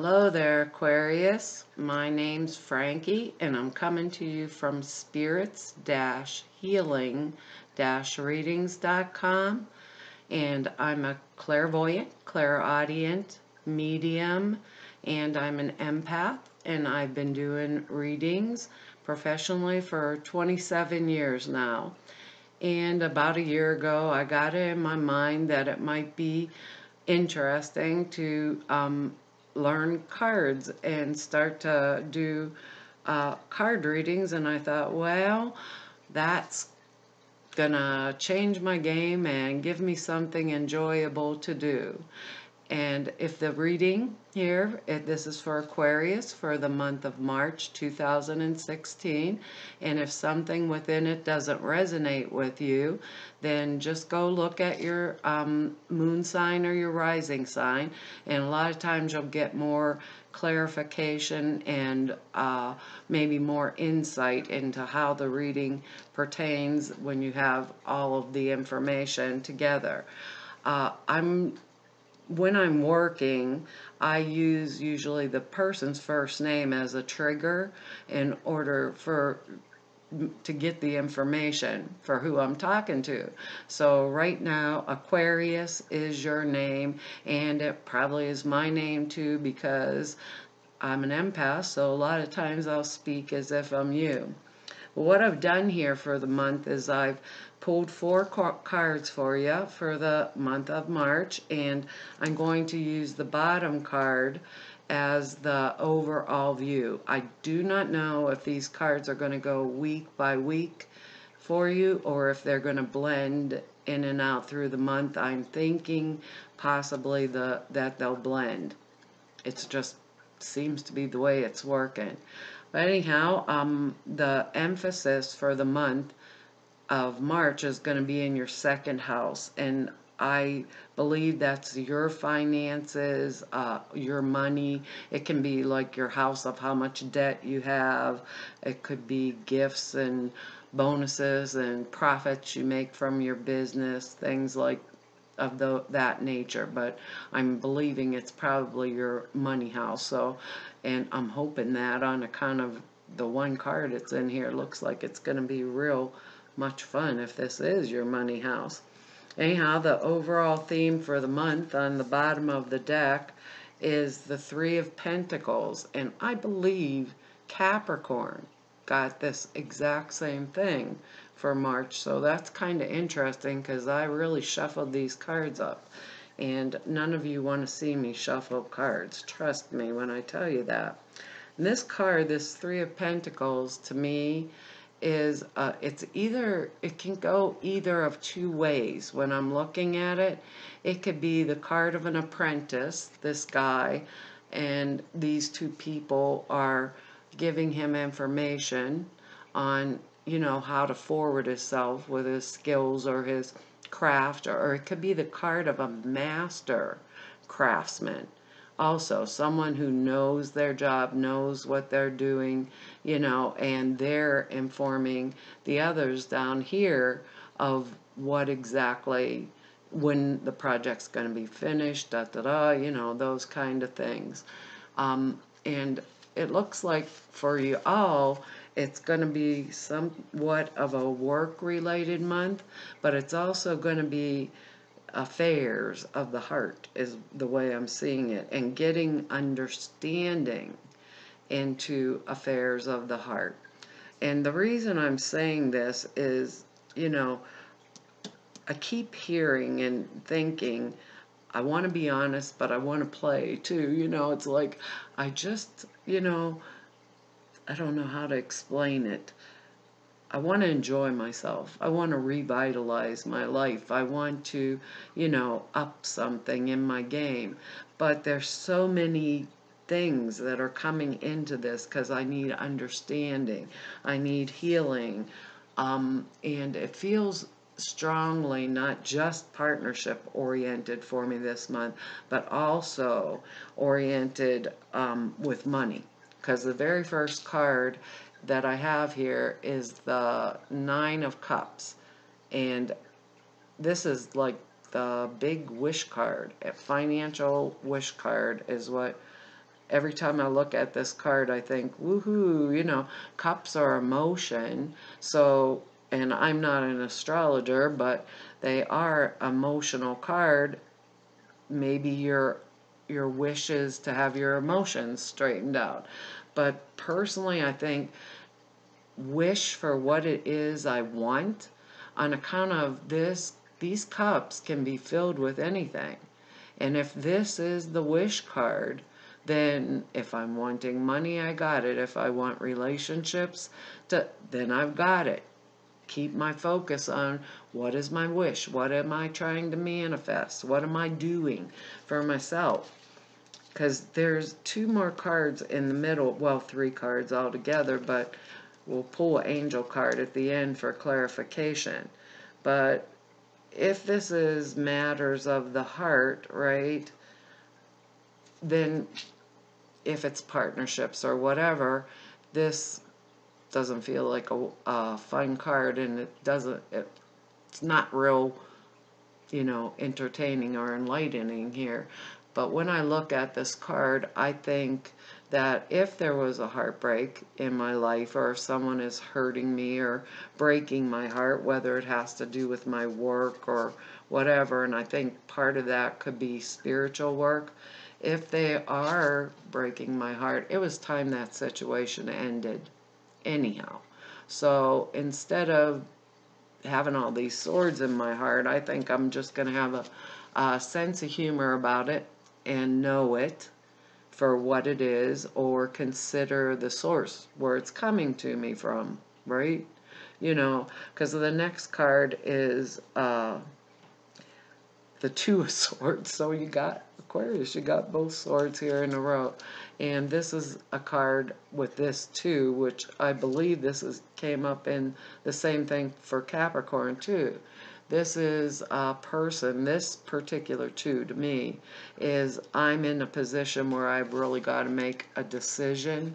Hello there, Aquarius. My name's Frankie, and I'm coming to you from spirits-healing-readings.com. And I'm a clairvoyant, clairaudient, medium, and I'm an empath. And I've been doing readings professionally for 27 years now. And about a year ago, I got it in my mind that it might be interesting to learn cards and start to do card readings, and I thought, well, that's gonna change my game and give me something enjoyable to do. And if the reading here, this is for Aquarius for the month of March 2016, and if something within it doesn't resonate with you, then just go look at your moon sign or your rising sign, and a lot of times you'll get more clarification and maybe more insight into how the reading pertains when you have all of the information together. When I'm working, I use usually the person's first name as a trigger in order to get the information for who I'm talking to. So right now, Aquarius is your name, and it probably is my name too because I'm an empath, so a lot of times I'll speak as if I'm you. What I've done here for the month is I've pulled 4 cards for you for the month of March, and I'm going to use the bottom card as the overall view. I do not know if these cards are going to go week by week for you or if they're going to blend in and out through the month. I'm thinking possibly that they'll blend. It just seems to be the way it's working. But anyhow, the emphasis for the month of March is going to be in your second house, and I believe that's your finances, your money. It can be like your house of how much debt you have. It could be gifts and bonuses and profits you make from your business, things like that nature. But I'm believing it's probably your money house. So, and I'm hoping that on account of the one card it's in here, looks like it's going to be real much fun if this is your money house. Anyhow, the overall theme for the month on the bottom of the deck is the 3 of Pentacles, and I believe Capricorn got this exact same thing for March, so that's kind of interesting because I really shuffled these cards up, and none of you want to see me shuffle cards. Trust me when I tell you that. And this card, this 3 of Pentacles, to me is it can go either of 2 ways when I'm looking at it. It could be the card of an apprentice, this guy, and these 2 people are giving him information on, how to forward himself with his skills or his craft, or it could be the card of a master craftsman. Also, someone who knows their job, knows what they're doing, and they're informing the others down here of what exactly, when the project's going to be finished, those kind of things. And it looks like for you all, it's going to be somewhat of a work-related month, but it's also going to be affairs of the heart is the way I'm seeing it, and getting understanding into affairs of the heart. And the reason I'm saying this is, I keep hearing and thinking, I want to be honest, but I want to play too. It's like, I just, I don't know how to explain it. I want to enjoy myself. I want to revitalize my life. I want to, up something in my game. But there's so many things that are coming into this because I need understanding. I need healing. And it feels strongly not just partnership oriented for me this month, but also oriented with money. Because the very first card that I have here is the 9 of Cups, and this is like the big wish card. A financial wish card is what every time I look at this card, I think, woohoo, you know, cups are emotion. So, and I'm not an astrologer, but they are emotional card. Maybe your wish is to have your emotions straightened out. But personally, I think wish for what it is I want on account of this. These cups can be filled with anything. And if this is the wish card, then if I'm wanting money, I got it. If I want relationships, then I've got it. Keep my focus on what is my wish? What am I trying to manifest? What am I doing for myself? Because there's two more cards in the middle, well, three cards altogether, but we'll pull an angel card at the end for clarification. But if this is matters of the heart, right, then if it's partnerships or whatever, this doesn't feel like a fun card, and it's not real, you know, entertaining or enlightening here. But when I look at this card, I think that if there was a heartbreak in my life, or if someone is hurting me or breaking my heart, whether it has to do with my work or whatever, and I think part of that could be spiritual work, if they are breaking my heart, it was time that situation ended anyhow. So instead of having all these swords in my heart, I think I'm just going to have a sense of humor about it and know it for what it is, or consider the source where it's coming to me from, right? You know, because the next card is the Two of Swords. So you got Aquarius, you got both swords here in a row. And this is a card with this two, which I believe came up in the same thing for Capricorn too. This is a person, this particular two to me, is I'm in a position where I've really got to make a decision.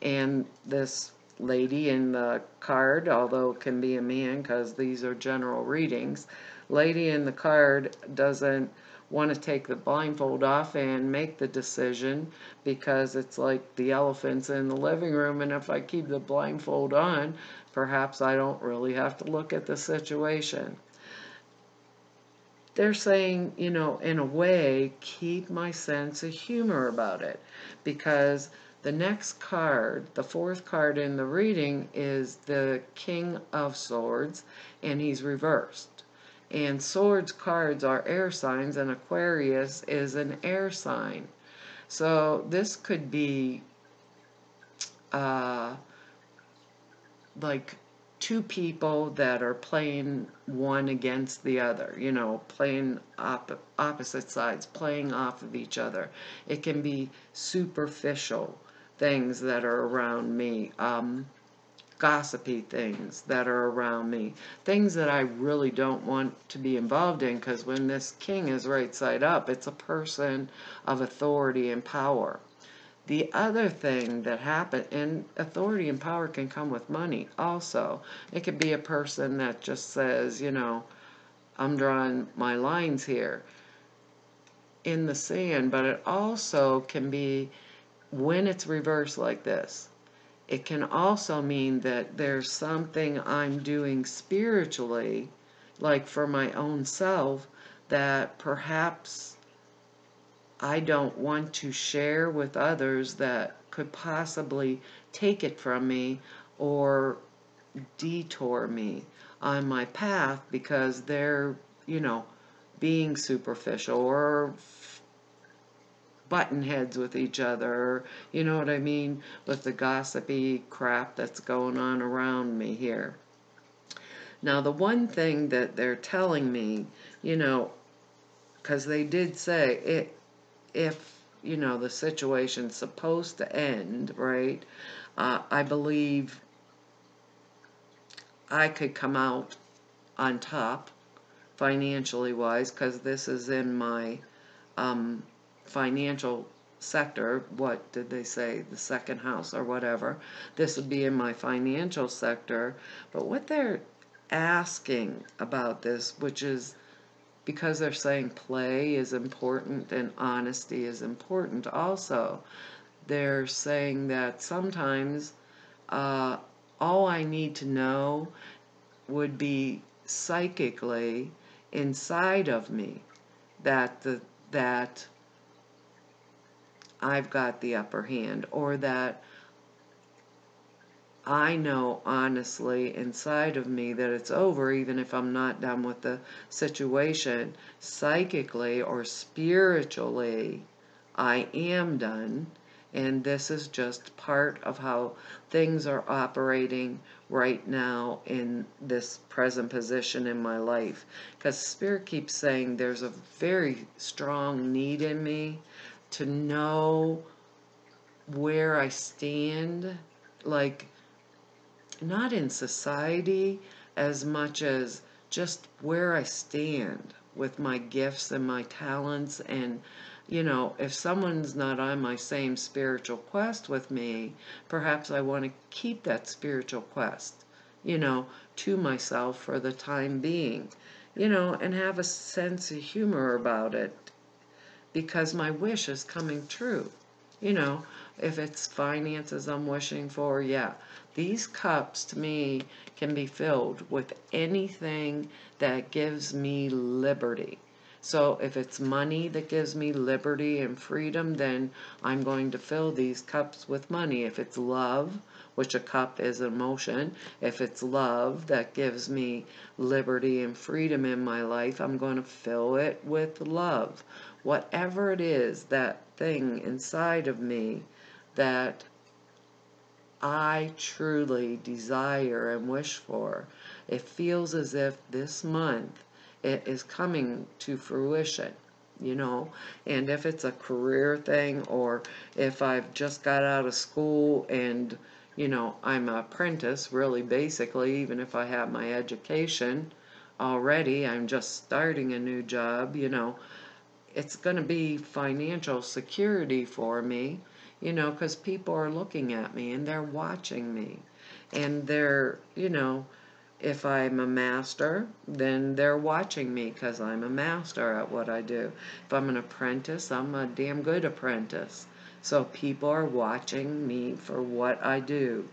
And this lady in the card, although it can be a man because these are general readings, lady in the card doesn't want to take the blindfold off and make the decision, because it's like the elephants in the living room, and if I keep the blindfold on, perhaps I don't really have to look at the situation. They're saying, you know, in a way, keep my sense of humor about it, because the next card, the fourth card in the reading, is the King of Swords, and he's reversed. And swords cards are air signs, and Aquarius is an air sign. So this could be like two people that are playing one against the other, you know, playing opposite sides, playing off of each other. It can be superficial things that are around me, gossipy things that are around me, things that I really don't want to be involved in, because when this king is right side up, it's a person of authority and power. The other thing that happened, and authority and power can come with money also. It could be a person that just says, you know, I'm drawing my lines here in the sand, but it also can be, when it's reversed like this, it can also mean that there's something I'm doing spiritually, like for my own self, that perhaps I don't want to share with others, that could possibly take it from me or detour me on my path, because they're, you know, being superficial or button heads with each other, you know what I mean, with the gossipy crap that's going on around me here. Now, the one thing that they're telling me, you know, because they did say it, if, you know, the situation's supposed to end, right, I believe I could come out on top financially wise, because this is in my financial sector. What did they say? The second house or whatever. This would be in my financial sector. But what they're asking about this, which is because they're saying play is important and honesty is important also, they're saying that sometimes all I need to know would be psychically inside of me that I've got the upper hand, or that I know honestly inside of me that it's over, even if I'm not done with the situation. Psychically or spiritually, I am done, and this is just part of how things are operating right now in this present position in my life. Because Spirit keeps saying there's a very strong need in me to know where I stand, like, not in society as much as just where I stand with my gifts and my talents. And, you know, if someone's not on my same spiritual quest with me, perhaps I want to keep that spiritual quest, you know, to myself for the time being, you know, and have a sense of humor about it, because my wish is coming true. You know, if it's finances I'm wishing for, yeah. These cups to me can be filled with anything that gives me liberty. So if it's money that gives me liberty and freedom, then I'm going to fill these cups with money. If it's love, which a cup is emotion, if it's love that gives me liberty and freedom in my life, I'm going to fill it with love. Whatever it is, that thing inside of me that I truly desire and wish for, it feels as if this month it is coming to fruition, you know. And if it's a career thing, or if I've just got out of school and, you know, I'm an apprentice, really, basically, even if I have my education already, I'm just starting a new job, you know, it's going to be financial security for me, you know, because people are looking at me and they're watching me. And they're, you know, if I'm a master, then they're watching me because I'm a master at what I do. If I'm an apprentice, I'm a damn good apprentice. So people are watching me for what I do.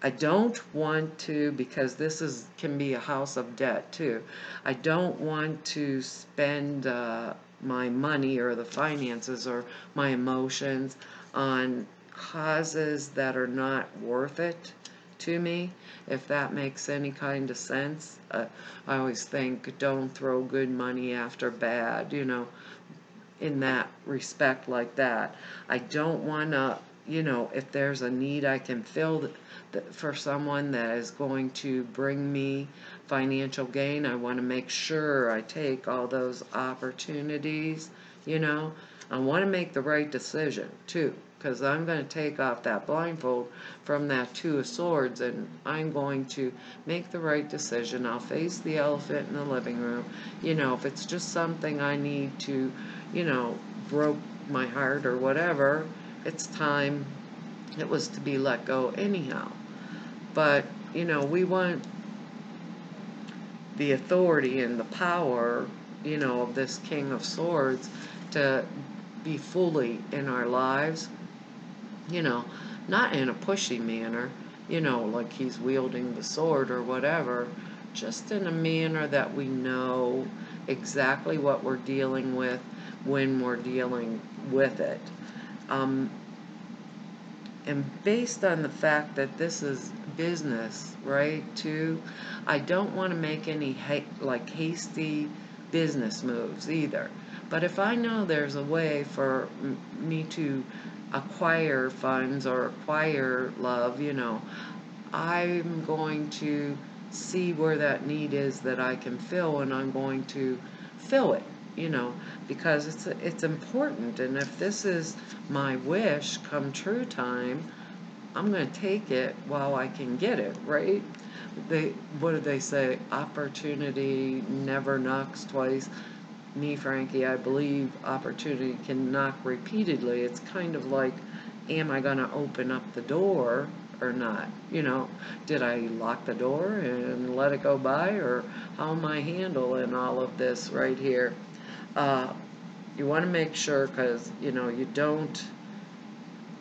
I don't want to, because this can be a house of debt too. I don't want to spend my money or the finances or my emotions on causes that are not worth it to me, if that makes any kind of sense. I always think don't throw good money after bad, you know, in that respect like that. I don't want to, you know, if there's a need I can fill for someone that is going to bring me financial gain, I want to make sure I take all those opportunities, you know. I want to make the right decision too, because I'm going to take off that blindfold from that Two of Swords, and I'm going to make the right decision. I'll face the elephant in the living room. You know, if it's just something I need to, you know, broke my heart or whatever, it's time it was to be let go anyhow. But, you know, we want the authority and the power, you know, of this King of Swords to be fully in our lives, you know, not in a pushy manner, you know, like he's wielding the sword or whatever, just in a manner that we know exactly what we're dealing with when we're dealing with it. And based on the fact that this is business, right, too, I don't want to make any hasty business moves either. But if I know there's a way for me to acquire funds or acquire love, you know, I'm going to see where that need is that I can fill, and I'm going to fill it, you know, because it's important. And if this is my wish come true time, I'm going to take it while I can get it, right? What do they say? Opportunity never knocks twice. Me, Frankie, I believe opportunity can knock repeatedly. It's kind of like, am I going to open up the door or not? You know, did I lock the door and let it go by, or how am I handling all of this right here? You want to make sure, because, you know, you don't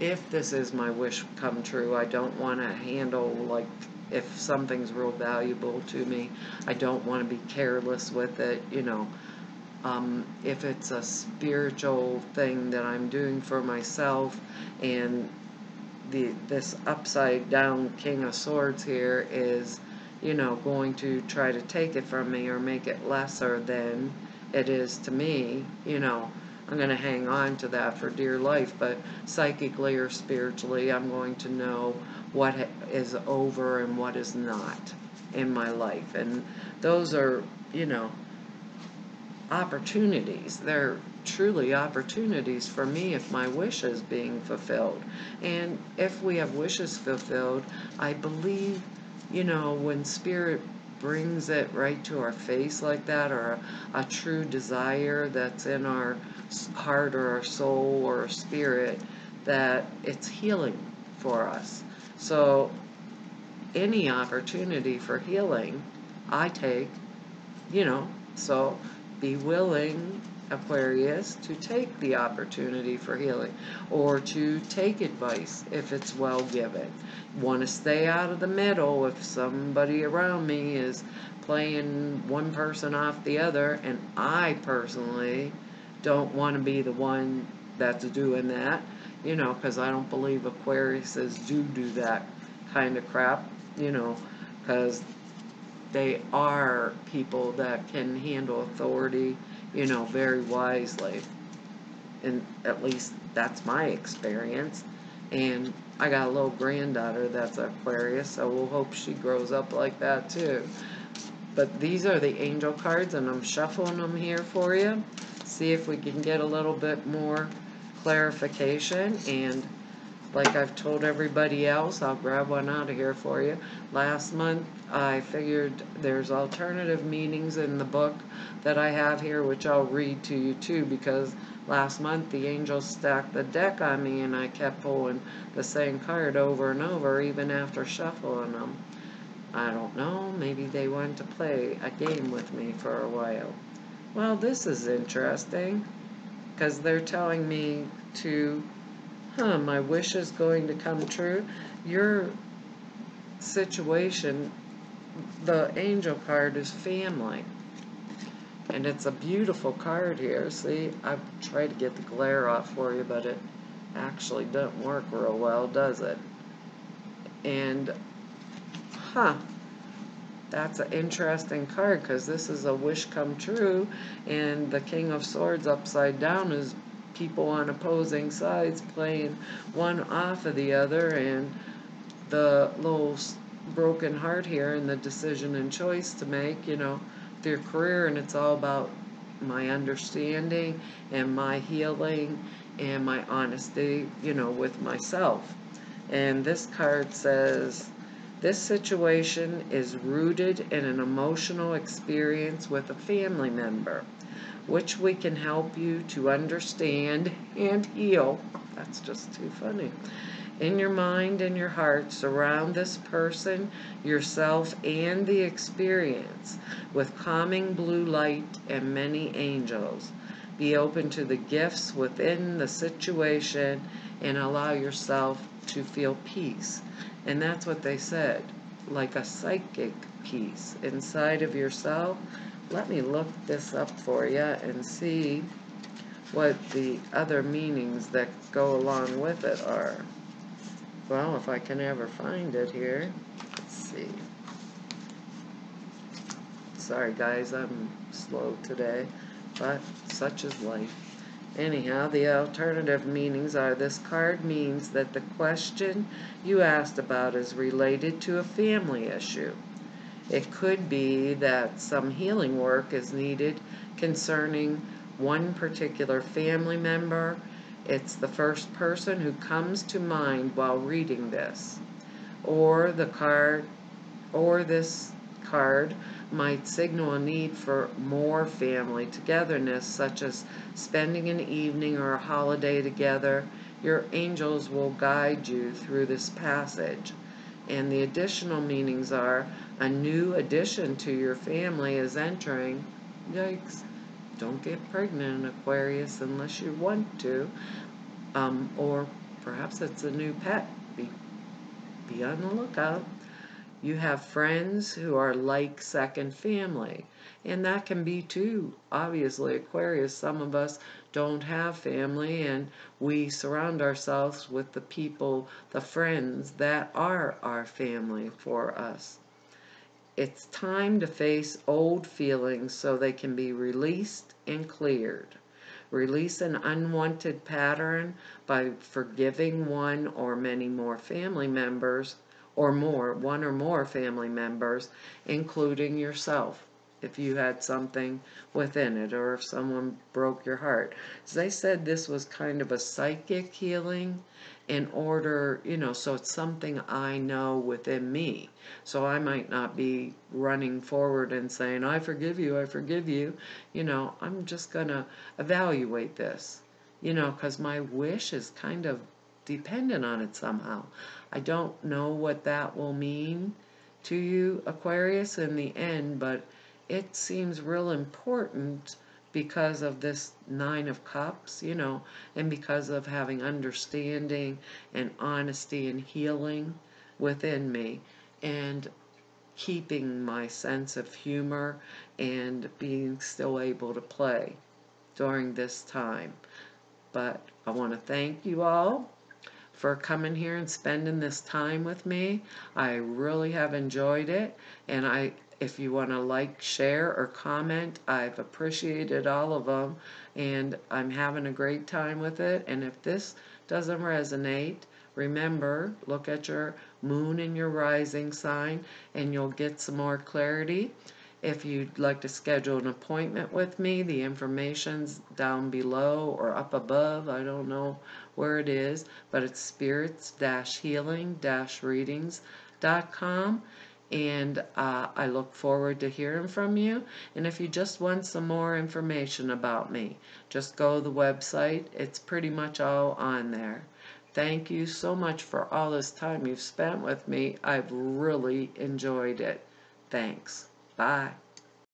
if this is my wish come true, I don't want to handle, like, if something's real valuable to me, I don't want to be careless with it, you know. If it's a spiritual thing that I'm doing for myself, and this upside down King of Swords here is, you know, going to try to take it from me or make it lesser than it is to me, you know, I'm going to hang on to that for dear life, but psychically or spiritually, I'm going to know what is over and what is not in my life. And those are, you know, opportunities. They're truly opportunities for me if my wish is being fulfilled. And if we have wishes fulfilled, I believe, you know, when Spirit brings it right to our face like that, or a true desire that's in our heart or our soul or our spirit, that it's healing for us. So any opportunity for healing, I take, you know, so be willing, Aquarius, to take the opportunity for healing, or to take advice if it's well given. Want to stay out of the middle if somebody around me is playing one person off the other, and I personally don't want to be the one that's doing that, you know, because I don't believe Aquariuses do that kind of crap, you know, because they are people that can handle authority, you know, very wisely. And at least that's my experience. And I got a little granddaughter that's Aquarius, so we'll hope she grows up like that too. But these are the angel cards, and I'm shuffling them here for you. See if we can get a little bit more clarification. And like I've told everybody else, I'll grab one out of here for you. Last month, I figured there's alternative meanings in the book that I have here, which I'll read to you too, because last month the angels stacked the deck on me and I kept pulling the same card over and over, even after shuffling them. I don't know, maybe they wanted to play a game with me for a while. Well, this is interesting, because they're telling me to, my wish is going to come true. Your situation, the angel card is family. And it's a beautiful card here. See, I've tried to get the glare off for you, but it actually doesn't work real well, does it? And, that's an interesting card, because this is a wish come true, and the King of Swords upside down is people on opposing sides playing one off of the other, and the little broken heart here and the decision and choice to make, you know, their career, and it's all about my understanding and my healing and my honesty, you know, with myself. And this card says, this situation is rooted in an emotional experience with a family member, which we can help you to understand and heal. That's just too funny. In your mind and your heart, surround this person, yourself, and the experience with calming blue light and many angels. Be open to the gifts within the situation and allow yourself to feel peace. And that's what they said, like a psychic peace inside of yourself. Let me look this up for you and see what the other meanings that go along with it are. Well, if I can ever find it here. Let's see. Sorry guys, I'm slow today, but such is life. Anyhow, the alternative meanings are, this card means that the question you asked about is related to a family issue. It could be that some healing work is needed concerning one particular family member. It's the first person who comes to mind while reading this. Or this card might signal a need for more family togetherness, such as spending an evening or a holiday together. Your angels will guide you through this passage. And the additional meanings are, a new addition to your family is entering. Yikes. Don't get pregnant, Aquarius, unless you want to. Or Perhaps it's a new pet. Be on the lookout. You have friends who are like second family, and that can be too. Obviously, Aquarius, some of us don't have family, and we surround ourselves with the people, the friends that are our family for us. It's time to face old feelings so they can be released and cleared. Release an unwanted pattern by forgiving one or many more family members, one or more family members, including yourself, if you had something within it, or if someone broke your heart. As they said, this was kind of a psychic healing in order, so it's something I know within me. So I might not be running forward and saying, I forgive you, I forgive you. I'm just going to evaluate this, because my wish is kind of dependent on it somehow. I don't know what that will mean to you, Aquarius, in the end, but it seems real important because of this Nine of Cups, and because of having understanding and honesty and healing within me, and keeping my sense of humor and being still able to play during this time. But I want to thank you all for coming here and spending this time with me. I really have enjoyed it, and if you want to like, share, or comment, I've appreciated all of them, and I'm having a great time with it. And if this doesn't resonate, remember, look at your moon and your rising sign, and you'll get some more clarity. If you'd like to schedule an appointment with me, the information's down below or up above. I don't know where it is, but it's spirits-healing-readings.com. And I look forward to hearing from you. And if you just want some more information about me, just go to the website. It's pretty much all on there. Thank you so much for all this time you've spent with me. I've really enjoyed it. Thanks. Bye.